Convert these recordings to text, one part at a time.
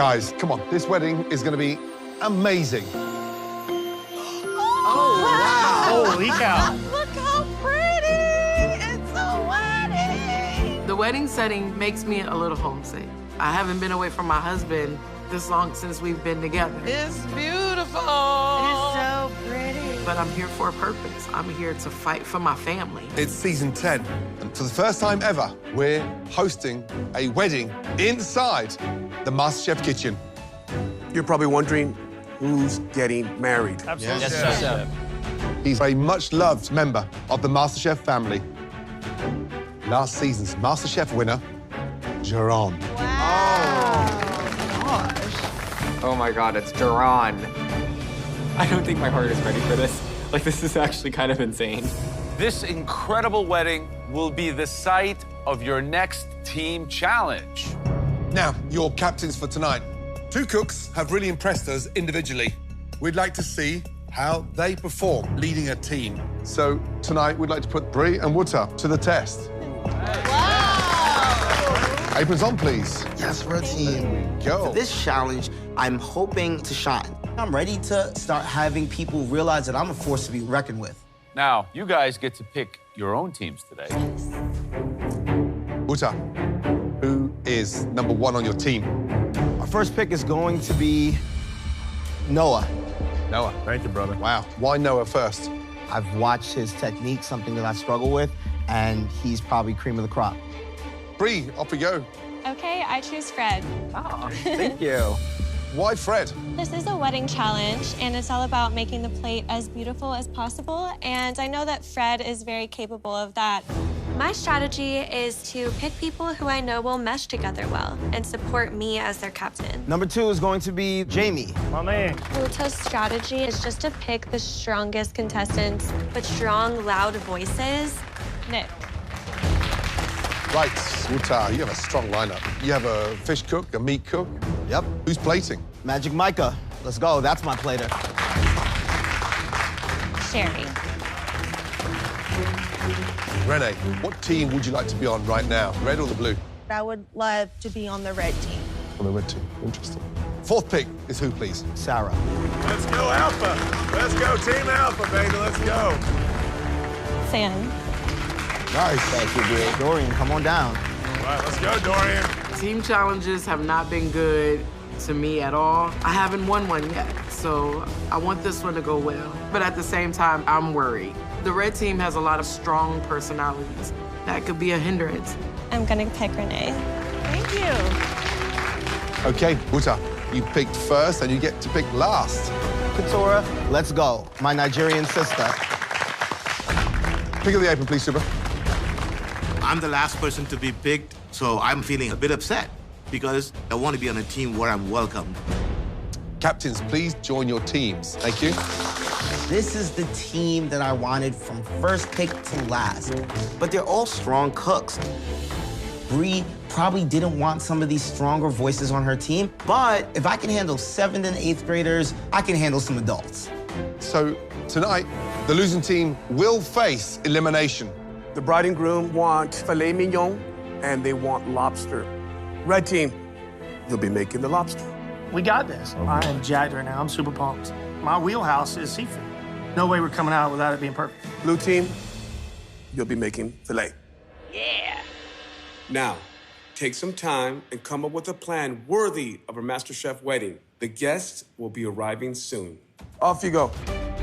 Guys, come on. This wedding is going to be amazing. Oh, wow. Holy cow. Look how pretty. It's a wedding. The wedding setting makes me a little homesick. I haven't been away from my husband this long since we've been together. It's beautiful. It is so pretty. But I'm here for a purpose. I'm here to fight for my family. It's season 10, and for the first time ever, we're hosting a wedding inside the MasterChef kitchen. You're probably wondering who's getting married. Absolutely. Yes, sir. He's a much-loved member of the MasterChef family. Last season's MasterChef winner, Jerron. Oh my God, it's Duran. I don't think my heart is ready for this. Like, this is actually kind of insane. This incredible wedding will be the site of your next team challenge. Now, your captains for tonight. Two cooks have really impressed us individually. We'd like to see how they perform leading a team. So tonight, we'd like to put Brie and Wouter to the test. Wow. Aprons on, please. Yes, red team. There we go. For this challenge, I'm hoping to shine. I'm ready to start having people realize that I'm a force to be reckoned with. Now, you guys get to pick your own teams today. Wouter, who is number one on your team? Our first pick is going to be Noah. Noah. Thank you, brother. Wow. Why Noah first? I've watched his technique, something that I struggle with, and he's probably cream of the crop. Brie, off we go. Okay, I choose Fred. Oh, thank you. Why Fred? This is a wedding challenge, and it's all about making the plate as beautiful as possible, and I know that Fred is very capable of that. My strategy is to pick people who I know will mesh together well and support me as their captain. Number 2 is going to be Jamie. My man. Wuta's strategy is just to pick the strongest contestants with strong, loud voices. Nick. Right, Wouter, you have a strong lineup. You have a fish cook, a meat cook. Yep. Who's plating? Magic Micah. Let's go. That's my plater. Sherry. Renee, what team would you like to be on right now? Red or the blue? I would love to be on the red team. On the red team. Interesting. Fourth pick is who, please? Sarah. Let's go, Alpha. Let's go, Team Alpha, baby. Let's go. Sam. Nice. Thank you, dear. Dorian, come on down. All right, let's go, Dorian. Team challenges have not been good to me at all. I haven't won one yet, so I want this one to go well. But at the same time, I'm worried. The red team has a lot of strong personalities. That could be a hindrance. I'm gonna pick Renee. Thank you. Okay, Wouter, you picked first and you get to pick last. Katora, let's go. My Nigerian sister. Pick of the apron, please, Super. I'm the last person to be picked, so I'm feeling a bit upset because I want to be on a team where I'm welcomed. Captains, please join your teams. Thank you. This is the team that I wanted from first pick to last. But they're all strong cooks. Brie probably didn't want some of these stronger voices on her team, but if I can handle 7th and 8th graders, I can handle some adults. So tonight, the losing team will face elimination. The bride and groom want filet mignon, and they want lobster. Red team, you'll be making the lobster. We got this. I am jacked right now. I'm super pumped. My wheelhouse is seafood. No way we're coming out without it being perfect. Blue team, you'll be making filet. Yeah. Now, take some time and come up with a plan worthy of a MasterChef wedding. The guests will be arriving soon. Off you go.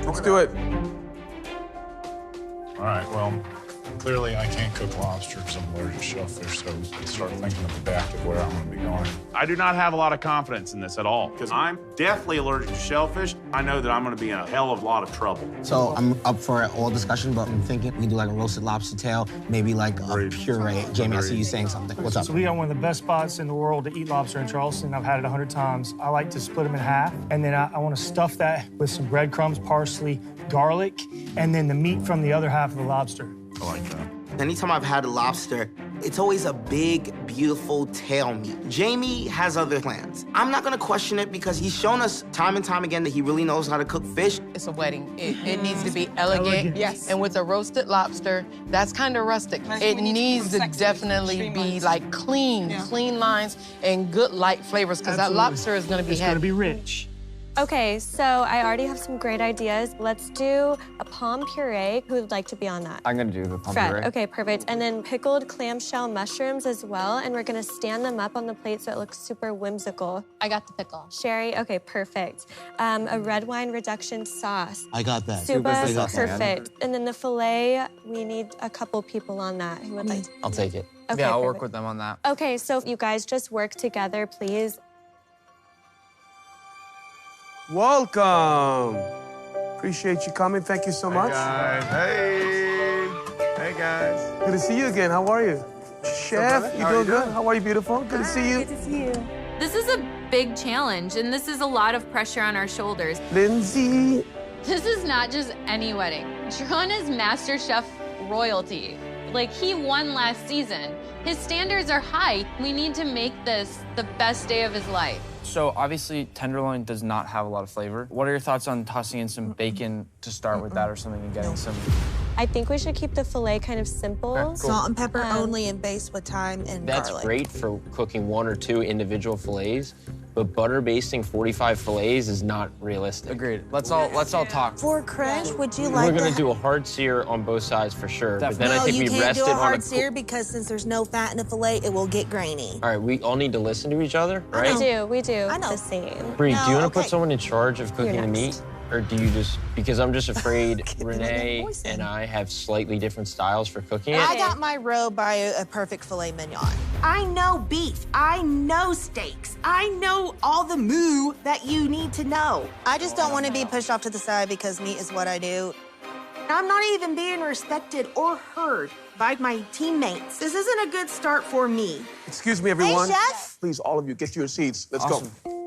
Let's do it. All right, well, clearly I can't cook lobster because I'm allergic to shellfish, so start thinking of the back of where I'm going to be going. I do not have a lot of confidence in this at all, because I'm definitely allergic to shellfish. I know that I'm going to be in a hell of a lot of trouble. So I'm up for all discussion, but I'm thinking we do like a roasted lobster tail, maybe like a puree. Jamie, I see you saying something. What's up? So we got one of the best spots in the world to eat lobster in Charleston. I've had it 100 times. I like to split them in half, and then I want to stuff that with some breadcrumbs, parsley, garlic, and then the meat from the other half of the lobster. I like that. Anytime I've had a lobster, It's always a big, beautiful tail meat. Jamie has other plans. I'm not gonna question it because he's shown us time and time again that he really knows how to cook fish. It's a wedding. It needs to be elegant. Yes. And with a roasted lobster, that's kind of rustic. It needs to definitely be like clean lines and good light flavors because that lobster is gonna be It's heavy. gonna be rich. Okay, so I already have some great ideas. Let's do a palm puree. Who would like to be on that? I'm gonna do the palm Fred, puree. okay, perfect. And then pickled clamshell mushrooms as well, and we're gonna stand them up on the plate so it looks super whimsical. I got the pickle. Sherry, okay, perfect. A red wine reduction sauce. I got that. Suba, perfect. And then the filet, we need a couple people on that. Who would like to? I'll take it. Okay, yeah, I'll work perfect. with them on that. Okay, so you guys just work together, please. Welcome. Appreciate you coming. Thank you so much. Guys, hey. Hey, guys. Good to see you again. How are you? Chef, you doing good? How are you, beautiful? Good to see you. Good to see you. This is a big challenge, and this is a lot of pressure on our shoulders. Lindsay. This is not just any wedding. John is Masterchef royalty. Like, he won last season. His standards are high. We need to make this the best day of his life. So obviously, tenderloin does not have a lot of flavor. What are your thoughts on tossing in some bacon to start with that or something and getting some? I think we should keep the filet kind of simple. Okay, cool. Salt and pepper only and based with thyme and That's garlic. great for cooking 1 or 2 individual fillets, but butter basting 45 fillets is not realistic. Agreed. Let's all talk. For Crash, would you We're like gonna to do a hard sear on both sides for sure, but then No, I think you we can't rest do it a on hard sear because since there's no fat in the fillet, it will get grainy. All right, we all need to listen to each other, right? We do. I know. The same. Bree, do you want to okay. put someone in charge of cooking the meat? Or do you just, because I'm just afraid Renee voice and I have slightly different styles for cooking it. I got my robe by a perfect filet mignon. I know beef. I know steaks. I know all the moo that you need to know. I just don't want to be pushed off to the side because meat is what I do. I'm not even being respected or heard by my teammates. This isn't a good start for me. Excuse me, everyone. Hey, chef. Please, all of you, get to your seats. Let's go.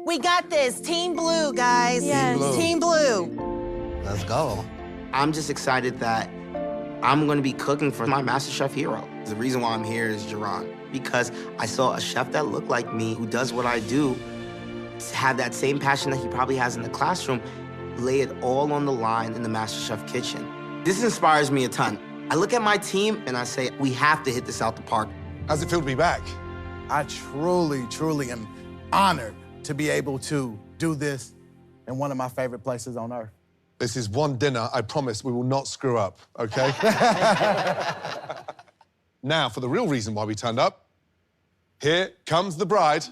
We got this. Team Blue, guys. Yes. Team Blue. Let's go. I'm just excited that I'm gonna be cooking for my MasterChef hero. The reason why I'm here is Jerron, because I saw a chef that looked like me, who does what I do, have that same passion that he probably has in the classroom, lay it all on the line in the MasterChef kitchen. This inspires me a ton. I look at my team and I say, we have to hit this out the park. How's it feel to be back? I truly, truly am honored to be able to do this in one of my favorite places on earth. This is one dinner I promise we will not screw up, okay? Now, for the real reason why we turned up, here comes the bride.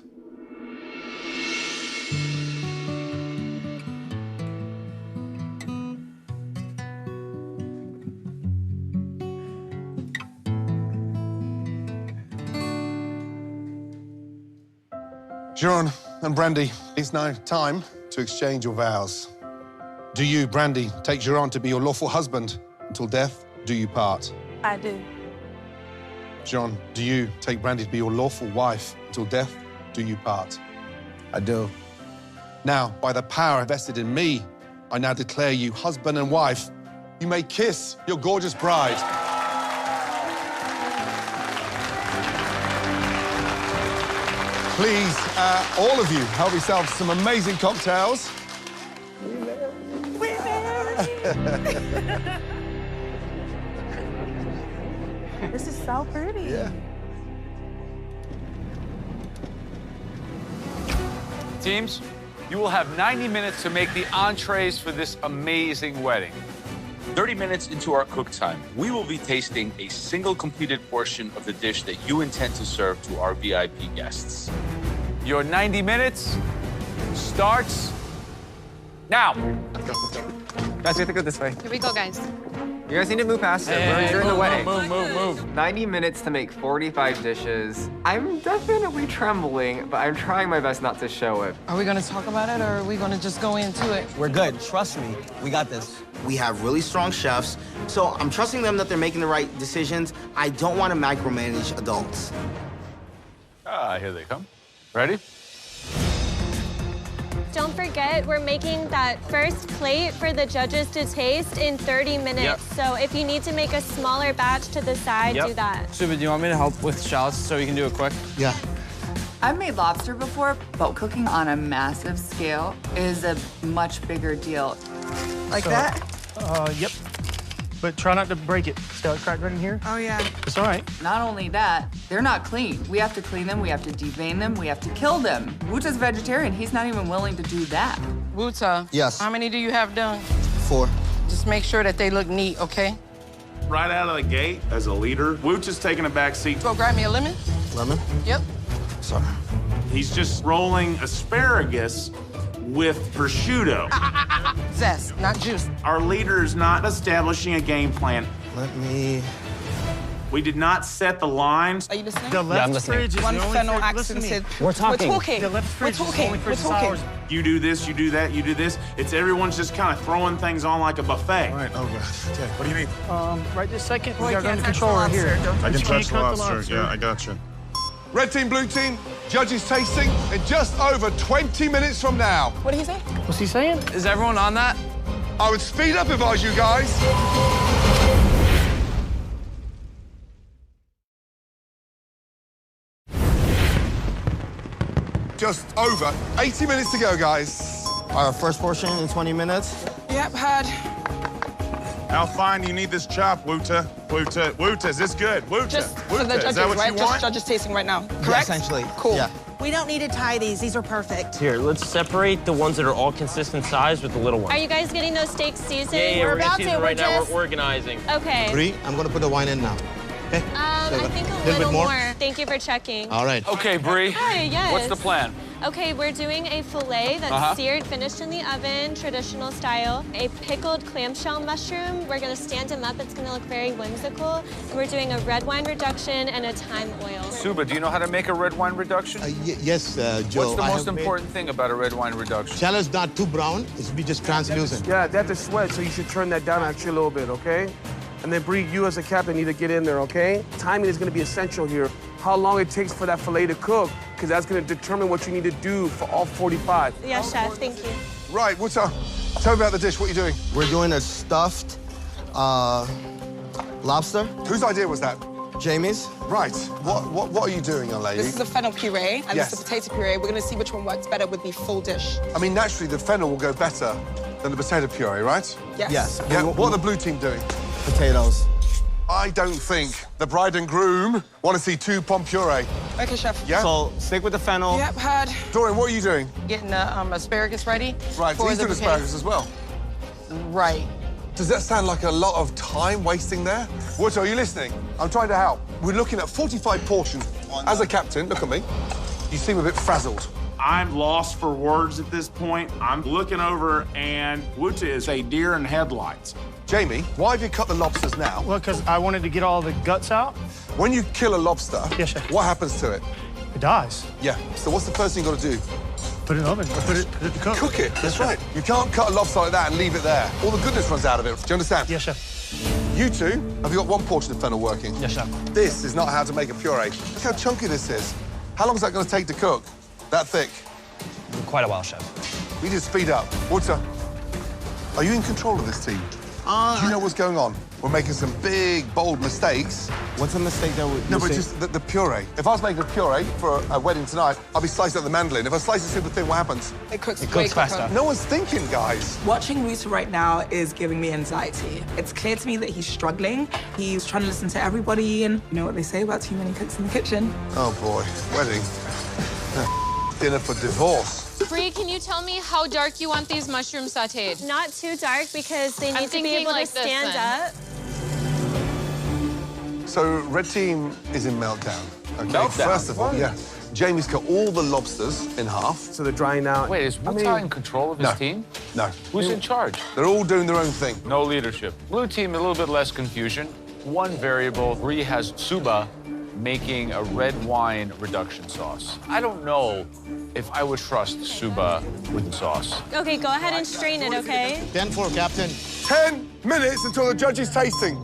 Jeroen and Brandy, it's now time to exchange your vows. Do you, Brandy, take Jeroen to be your lawful husband until death do you part? I do. Jeroen, do you take Brandy to be your lawful wife until death do you part? I do. Now, by the power vested in me, I now declare you husband and wife. You may kiss your gorgeous bride. Please, all of you, help yourselves some amazing cocktails. This is so pretty. Yeah. Teams, you will have 90 minutes to make the entrees for this amazing wedding. 30 minutes into our cook time, we will be tasting a single completed portion of the dish that you intend to serve to our VIP guests. Your 90 minutes starts now. Let's go. Guys, we have to go this way. Here we go, guys. You guys need to move past it. Hey, We're during the wedding. Move. 90 minutes to make 45 dishes. I'm definitely trembling, but I'm trying my best not to show it. Are we gonna talk about it or are we gonna just go into it? We're good. Trust me. We got this. We have really strong chefs, so I'm trusting them that they're making the right decisions. I don't want to micromanage adults. Ah, here they come. Ready? Don't forget, we're making that first plate for the judges to taste in 30 minutes. Yep. So if you need to make a smaller batch to the side, do that. Suba, do you want me to help with shallots so you can do it quick? Yeah. I've made lobster before, but cooking on a massive scale is a much bigger deal. Like that? Yep. But try not to break it. See how it cracked right in here? Oh, yeah. It's all right. Not only that, they're not clean. We have to clean them, we have to devein them, we have to kill them. Wuta's vegetarian. He's not even willing to do that. Wuta. Yes. How many do you have done? 4. Just make sure that they look neat, okay? Right out of the gate, as a leader, Wooch is taking a back seat. Go grab me a lemon. Lemon? Yep. Sorry. He's just rolling asparagus with prosciutto. Zest, not juice. Our leader's not establishing a game plan. Let me... We did not set the lines. Are you listening? The left fridge is One the only fennel fridge. Listen to me. accented. We're talking. We're talking. The left fridge We're is the talking. only We're fridge that's ours. talking. You do this, you do that, you do this. It's everyone's just kind of throwing things on like a buffet. All right, oh, God. Okay, what do you need? Right this second, Boy, we got it under can't touch control the right here. lobster. I But can you touch can't the cut lobster. Yeah, I got you. Red team, blue team, judges tasting in just over 20 minutes from now. What did he say? What's he saying? Is everyone on that? I would speed up if I was you guys. Just over 80 minutes to go, guys. Our first portion in 20 minutes. Yep, had. How fine do you need this chop, Wuta? Wuta, is this good? Wuta, Just for Wuta, the judges, is that what right? you Just want? judges tasting right now, correct? Essentially. Cool. Yeah. We don't need to tie these. These are perfect. Here, let's separate the ones that are all consistent size with the little ones. Are you guys getting those steaks seasoned? Yeah, we're about season to. right We're now. just... We're organizing. Okay. Bree, I'm gonna put the wine in now. Okay? I think a little little bit more? more. Thank you for checking. All right. Okay, Bree. Hi, yes. What's the plan? Okay, we're doing a filet that's seared, finished in the oven, traditional style. A pickled clamshell mushroom. We're gonna stand them up. It's gonna look very whimsical. And we're doing a red wine reduction and a thyme oil. Suba, do you know how to make a red wine reduction? Yes, Joe. What's the most important thing about a red wine reduction? Shallot's not too brown. It should be just translucent. Yeah, that's a sweat, so you should turn that down actually a little bit, okay? And then, Bree, you as a captain need to get in there, okay? Timing is gonna be essential here. How long it takes for that filet to cook, because that's gonna determine what you need to do for all 45. Yes, chef, thank you. Right, what's up? Tell me about the dish. What are you doing? We're doing a stuffed lobster. Whose idea was that? Jamie's. Right. What are you doing, young lady? This is a fennel puree, and Yes. this is a potato puree. We're gonna see which one works better with the full dish. I mean, naturally, the fennel will go better than the potato puree, right? Yes. Yes. Yeah. What are the blue team doing? Potatoes. I don't think the bride and groom want to see 2 pommes puree. Okay, chef. Yeah? So stick with the fennel. Yep, had. Dorian, what are you doing? Getting the asparagus ready. Right, for he's the doing bouquet. asparagus as well. Right. Does that sound like a lot of time wasting there? What, are you listening? I'm trying to help. We're looking at 45 portions. As a captain, look at me. You seem a bit frazzled. I'm lost for words at this point. I'm looking over, and Wuta is a deer in headlights. Jamie, why have you cut the lobsters now? Well, because I wanted to get all the guts out. When you kill a lobster, Yes, chef. what happens to it? It dies. Yeah. So what's the first thing you got to do? Put it in the oven. Put it to cook. Cook it. That's right. You can't cut a lobster like that and leave it there. All the goodness runs out of it. Do you understand? Yes, chef. You two, have you got 1 portion of fennel working? Yes, chef. This is not how to make a puree. Look how chunky this is. How long is that going to take to cook? That thick? Quite a while, chef. We need to speed up. Water, are you in control of this team? Do you know what's going on? We're making some big, bold mistakes. What's a mistake that we... No, but just the puree. If I was making a puree for a wedding tonight, I'd be slicing up the mandolin. If I slice it super thin, what happens? It cooks, It way cooks faster. quicker. No one's thinking, guys. Watching Wuta right now is giving me anxiety. It's clear to me that he's struggling. He's trying to listen to everybody, and you know what they say about too many cooks in the kitchen. Oh, boy. Wedding. Dinner for divorce. Bree, can you tell me how dark you want these mushrooms sauteed? Not too dark because they I'm need to be thinking able like to this stand then. up. So, red team is in meltdown. Okay, Meltdown? first of all, yeah. Jamie's cut all the lobsters in half. So they're drying out. Wait, is Wuta in control of his No. team? No. Who's in charge? They're all doing their own thing. No leadership. Blue team, a little bit less confusion. One variable, Bree has Suba making a red wine reduction sauce. I don't know if I would trust Suba with the sauce. Okay, go ahead and strain it, okay? 10-4, Captain. 10 minutes until the judge is tasting.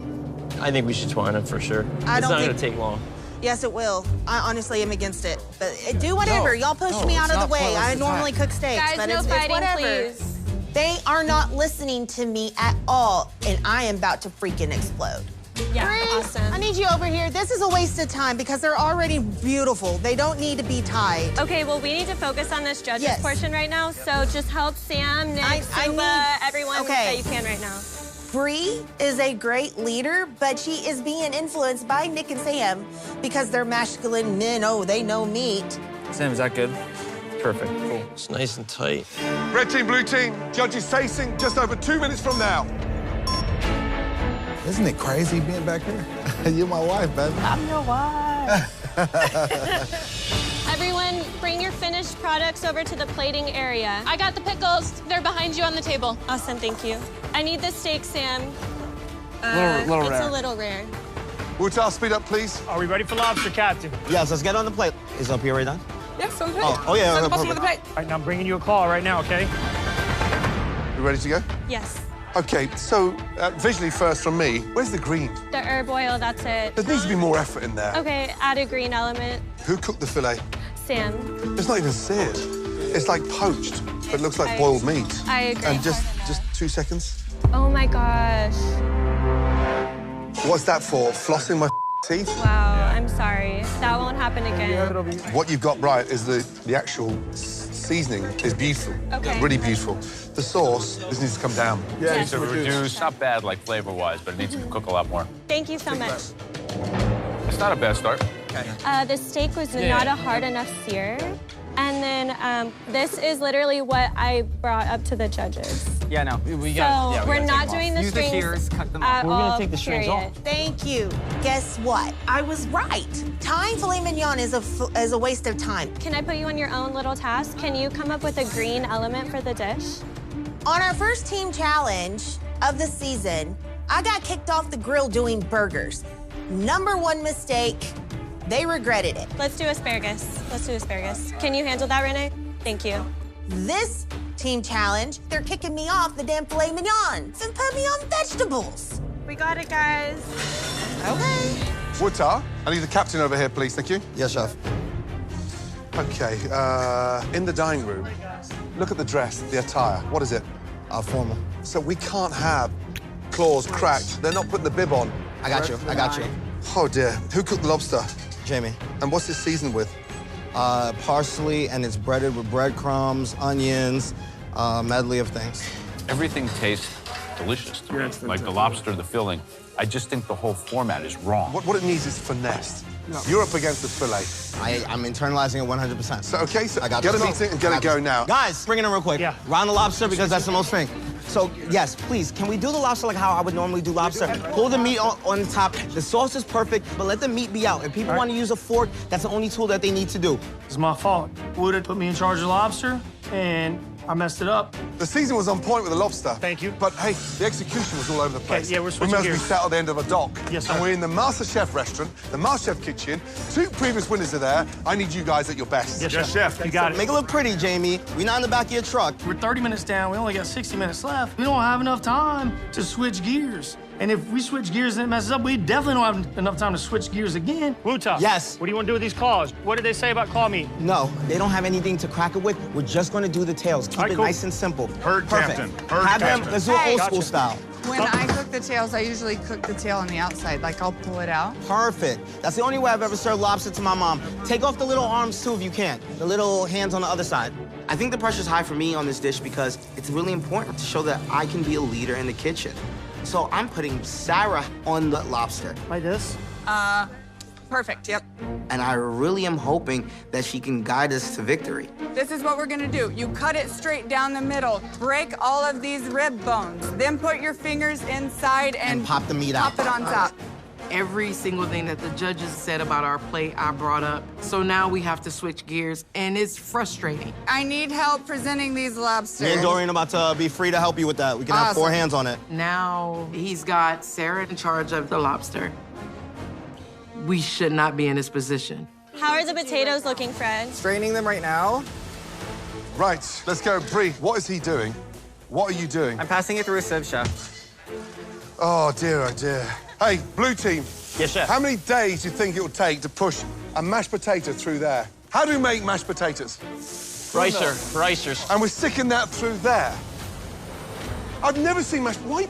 I think we should twine it for sure. I It's don't not think- going to take long. Yes, it will. I honestly am against it. But do whatever. Y'all push me out of the way. I normally cook steaks, Guys, but no it's fighting, whatever. please. They are not listening to me at all, and I am about to freaking explode. Yeah, Bree, awesome. I need you over here. This is a waste of time because they're already beautiful. They don't need to be tied. Okay, well, we need to focus on this judges portion right now, so just help Sam, Nick, everyone that you can right now. Bree is a great leader, but she is being influenced by Nick and Sam because they're masculine men. Oh, they know meat. Sam, is that good? Perfect, cool. It's nice and tight. Red team, blue team, judges facing just over 2 minutes from now. Isn't it crazy being back here? You're my wife, baby. I'm your wife. Everyone, bring your finished products over to the plating area. I got the pickles. They're behind you on the table. Awesome, thank you. I need the steak, Sam. Little it's rare. a little rare. Wutal, speed up, please. Are we ready for lobster, Captain? Yes, let's get on the plate. Is up here right now? Yes, I'm ready. Oh, yeah, So okay, the bottom of the perfect. plate. All right, now I'm bringing you a claw right now, okay? You ready to go? Yes. Okay, so visually first from me, where's the green? The herb oil, that's it. There needs to be more effort in there. Okay, add a green element. Who cooked the fillet? Sam. It's not even seared. It's like poached, but it looks like boiled meat. I agree. And just 2 seconds. Oh my gosh. What's that for? Flossing my teeth? Wow, I'm sorry. That won't happen again. What you've got right is the actual seasoning is beautiful. Okay. Really beautiful. The sauce, this needs to come down. Yeah, it needs to reduce. Not bad, like flavor-wise, but it needs to cook a lot more. Thank you so much. It's not a bad start. The steak was not a hard enough sear. And then this is literally what I brought up to the judges. Yeah, no. We So gotta we're take not them doing off. the Use strings the shears, cut them at off. all, period. Thank you. Guess what? I was right. Tying filet mignon is a waste of time. Can I put you on your own little task? Can you come up with a green element for the dish? On our first team challenge of the season, I got kicked off the grill doing burgers. #1 mistake. They regretted it. Let's do asparagus. Let's do asparagus. Can you handle that, Renee? Thank you. This team challenge, they're kicking me off the damn filet mignon and put me on vegetables. We got it, guys. Okay. Wutal, I need the captain over here, please. Thank you. Yes, chef. Okay, in the dining room, look at the dress, the attire. What is it? Formal. So we can't have claws cracked. They're not putting the bib on. I got you. Oh, dear. Who cooked the lobster? Jamie. And what's it seasoned with? Parsley, and it's breaded with breadcrumbs, onions, medley of things. Everything tastes delicious to me. Like the lobster, the filling. I just think the whole format is wrong. What it needs is finesse. You're up against the fillet. I'm internalizing it 100%. So, okay, so I got get a this. meeting and get it going now. Guys, bring it in real quick. Yeah. Round the lobster because that's the most thing. So, yes, please, can we do the lobster like how I would normally do lobster? Pull the meat on the top. The sauce is perfect, but let the meat be out. If people want to use a fork, that's the only tool that they need to do. It's my fault. Would have put me in charge of lobster, and I messed it up. The season was on point with the lobster. Thank you. But, hey, the execution was all over the place. Yeah, we're switching We must be gears. sat at the end of a dock. Yes, sir. And we're in the Masterchef restaurant, the Masterchef kitchen. 2 previous winners are there. I need you guys at your best. Yes, chef. You got it. Make it look pretty, Jamie. We're not in the back of your truck. We're 30 minutes down. We only got 60 minutes left. We don't have enough time to switch gears. And if we switch gears and it messes up, we definitely don't have enough time to switch gears again. Wutal. Yes. What do you want to do with these claws? What did they say about claw meat? No, they don't have anything to crack it with. We're just going to do the tails. Keep it nice and simple. Herd Perfect. captain. Herd Have captain. them. Let's do it old school style. When I cook the tails, I usually cook the tail on the outside. Like, I'll pull it out. Perfect. That's the only way I've ever served lobster to my mom. Take off the little arms, too, if you can. The little hands on the other side. I think the pressure's high for me on this dish because it's really important to show that I can be a leader in the kitchen. So I'm putting Sarah on the lobster. Like this? Perfect, yep. And I really am hoping that she can guide us to victory. This is what we're gonna do. You cut it straight down the middle. Break all of these rib bones. Then put your fingers inside and pop the meat out. Pop it on top. Every single thing that the judges said about our plate, I brought up. So now we have to switch gears, and it's frustrating. I need help presenting these lobsters. Me and Dorian are about to be free to help you with that. We can have 4 hands on it. Now he's got Sarah in charge of the lobster. We should not be in this position. How are the potatoes looking, Fred? Straining them right now. Right, let's go. Bree, what is he doing? What are you doing? I'm passing it through a sieve, chef. Oh, dear, oh, dear. Hey, blue team, Yes, chef. How many days do you think it will take to push a mashed potato through there? How do we make mashed potatoes? Ricers. And we're sticking that through there. I've never seen mashed... Why